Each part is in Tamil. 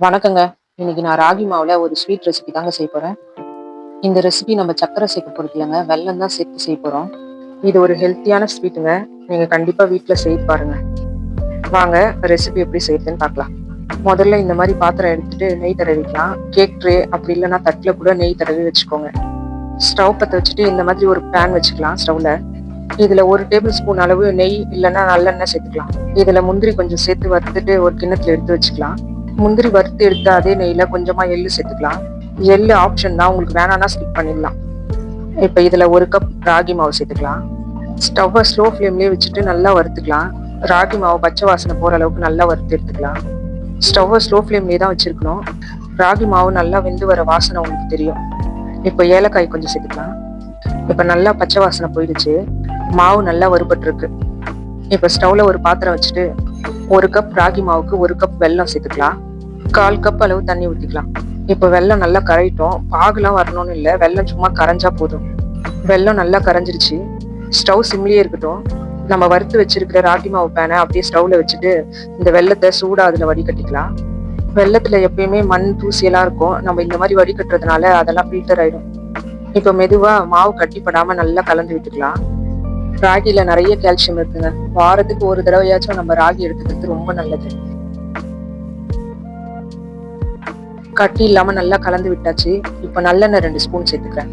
வணக்கங்க. இன்னைக்கு நான் ராகி மாவுல ஒரு ஸ்வீட் ரெசிபி தாங்க செய்ய போறேன். இந்த ரெசிபி நம்ம சர்க்கரை சேர்க்க போறது இல்லைங்க. வெல்லம் தான் சேர்த்து செய்ய போறோம். இது ஒரு ஹெல்த்தியான ஸ்வீட்டுங்க. நீங்க கண்டிப்பா வீட்ல செய்து பாருங்க. வாங்க ரெசிபி எப்படி செய்யுதுன்னு பார்க்கலாம். முதல்ல இந்த மாதிரி பாத்திரம் எடுத்துட்டு நெய் தடவிக்கலாம். கேக் ட்ரே அப்படி இல்லைன்னா தட்டுல கூட நெய் தடவி வச்சுக்கோங்க. ஸ்டவ் பற்ற வச்சுட்டு இந்த மாதிரி ஒரு பேன் வச்சுக்கலாம் ஸ்டவ்ல. இதுல 1 டேபிள் ஸ்பூன் அளவு நெய் இல்லைன்னா நல்லெண்ணெய் சேர்த்துக்கலாம். இதுல முந்திரி கொஞ்சம் சேர்த்து வறுத்துட்டு ஒரு கிண்ணத்துல எடுத்து வச்சுக்கலாம். முந்திரி வறுத்து எடுத்து அதே நெய்ல கொஞ்சமா எள்ளு சேர்த்துக்கலாம். எள்ளு ஆப்ஷன் தான், உங்களுக்கு வேணாம்னா ஸ்கிப் பண்ணிடலாம். இப்ப இதுல 1 கப் ராகி மாவு சேர்த்துக்கலாம். ஸ்டவ்வை ஸ்லோ ஃப்ளேம்லயே வச்சுட்டு நல்லா வறுத்துக்கலாம். ராகி மாவு பச்சை வாசனை போற அளவுக்கு நல்லா வறுத்து எடுத்துக்கலாம். ஸ்டவ்வை ஸ்லோ ஃப்ளேம்லயே தான் வச்சிருக்கணும். ராகி மாவு நல்லா வெந்து வர வாசனை உங்களுக்கு தெரியும். இப்ப ஏலக்காய் கொஞ்சம் சேர்த்துக்கலாம். இப்ப நல்லா பச்சை வாசனை போயிடுச்சு. மாவு நல்லா வறுபட்டு இருக்கு. இப்ப ஸ்டவ்ல ஒரு பாத்திரம் வச்சுட்டு 1 கப் ராகி மாவுக்கு 1 கப் வெல்லம் சேர்த்துக்கலாம். 1/4 கப் அளவு தண்ணி ஊற்றிக்கலாம். இப்போ வெல்லம் நல்லா கரையிட்டோம். பாகுலாம் வரணும்னு இல்லை, வெல்லம் சும்மா கரைஞ்சா போதும். வெல்லம் நல்லா கரைஞ்சிருச்சு. ஸ்டவ் சிம்லியே இருக்கட்டும். நம்ம வறுத்து வச்சிருக்கிற ராகி மாவு பேனை அப்படியே ஸ்டவ்ல வச்சுட்டு இந்த வெல்லத்தை சூடா அதுல வடிகட்டிக்கலாம். வெல்லத்துல எப்பயுமே மண் தூசி எல்லாம் இருக்கும். நம்ம இந்த மாதிரி வடிகட்டுறதுனால அதெல்லாம் ஃபில்டர் ஆயிடும். இப்போ மெதுவா மாவு கட்டிப்படாம நல்லா கலந்து விட்டுக்கலாம். ராகில நிறைய கால்சியம் இருக்குங்க. வாரத்துக்கு ஒரு தடவையாச்சும் நம்ம ராகி எடுத்துக்கிறது ரொம்ப நல்லது. கட்டி இல்லாம நல்லா கலந்து விட்டாச்சு. இப்ப நல்லெண்ணெய் 2 ஸ்பூன் சேர்த்துக்கிறேன்.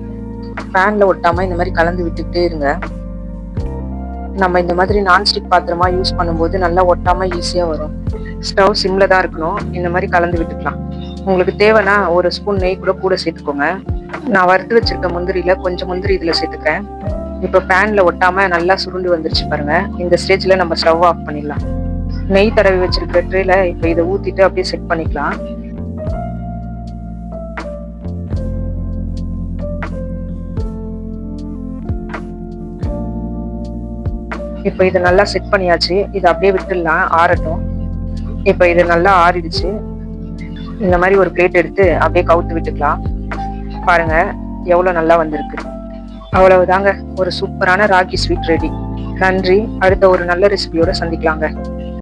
பேன்ல ஒட்டாம இந்த மாதிரி கலந்து விட்டுக்கிட்டே இருங்க. நம்ம இந்த மாதிரி நான்ஸ்டிக் பாத்திரமா யூஸ் பண்ணும்போது நல்லா ஒட்டாம ஈஸியா வரும். ஸ்டவ் சிம்ல தான் இருக்கணும். இந்த மாதிரி கலந்து விட்டுக்கலாம். உங்களுக்கு தேவைன்னா 1 ஸ்பூன் நெய் கூட சேர்த்துக்கோங்க. நான் வறுத்து வச்சிருக்க முந்திரியில கொஞ்சம் முந்திரி இதுல சேர்த்துக்கிறேன். இப்ப பேன்ல ஒட்டாம நல்லா சுருண்டு வந்துருச்சு பாருங்க. இந்த ஸ்டேஜ்ல நம்ம ஸ்டவ் ஆஃப் பண்ணிடலாம். நெய் தடவி வச்சிருக்கிற ட்ரேல இப்ப இதை ஊத்திட்டு அப்படியே செட் பண்ணிக்கலாம். இப்ப இதை நல்லா செட் பண்ணியாச்சு. இதை அப்படியே விட்டுடலாம், ஆறட்டும். இப்ப இது நல்லா ஆறிடுச்சு. இந்த மாதிரி ஒரு பிளேட் எடுத்து அப்படியே கவுத்து விட்டுக்கலாம். பாருங்க எவ்வளவு நல்லா வந்திருக்கு. அவ்வளவுதாங்க, ஒரு சூப்பரான ராகி ஸ்வீட் ரெடி. நன்றி. அடுத்த ஒரு நல்ல ரெசிபியோட சந்திக்கலாங்க.